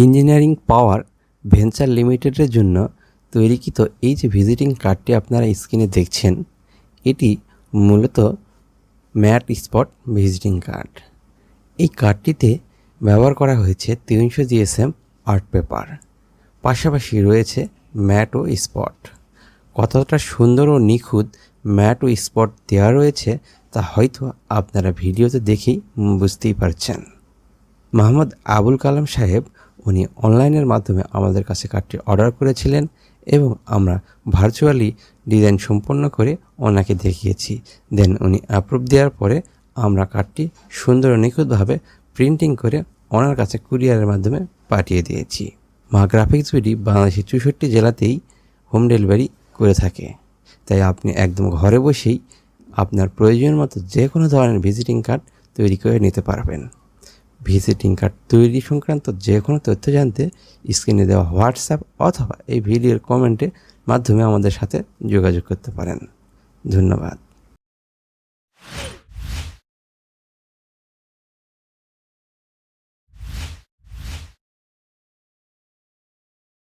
Engineering পাওয়ার venture লিমিটেডের জন্য তৈরিকৃত এই যে ভিজিটিং কার্ডটি আপনারা স্ক্রিনে দেখছেন, এটি মূলত ম্যাট স্পট ভিজিটিং কার্ড। এই কার্ডটিতে ব্যবহার করা হয়েছে 300 জিএসএম আর্ট পেপার, পাশাপাশি রয়েছে ম্যাট ও স্পট। কতটা সুন্দর ও নিখুঁত ম্যাট ও স্পট দেওয়া রয়েছে তা হয়তো আপনারা ভিডিওতে দেখেই বুঝতেই পারছেন। মোহাম্মদ আবুল কালাম সাহেব উনি অনলাইনের মাধ্যমে আমাদের কাছে কার্ডটি অর্ডার করেছিলেন এবং আমরা ভার্চুয়ালি ডিজাইন সম্পন্ন করে ওনাকে দেখিয়েছি। দেন উনি অ্যাপ্রুভ দেওয়ার পরে আমরা কার্ডটি সুন্দর ও নিখুঁতভাবে প্রিন্টিং করে ওনার কাছে কুরিয়ারের মাধ্যমে পাঠিয়ে দিয়েছি। maagraphicsbd বাংলাদেশের 64 জেলাতেই হোম ডেলিভারি করে থাকে, তাই আপনি একদম ঘরে বসেই আপনার প্রয়োজন মতো যে কোনো ধরনের ভিজিটিং কার্ড তৈরি করে নিতে পারবেন। ভিজিটিং কার্ড তৈরি সংক্রান্ত যে কোনো তথ্য জানতে স্ক্রিনে দেওয়া হোয়াটসঅ্যাপ অথবা এই ভিডিওর কমেন্টের মাধ্যমে আমাদের সাথে যোগাযোগ করতে পারেন। ধন্যবাদ।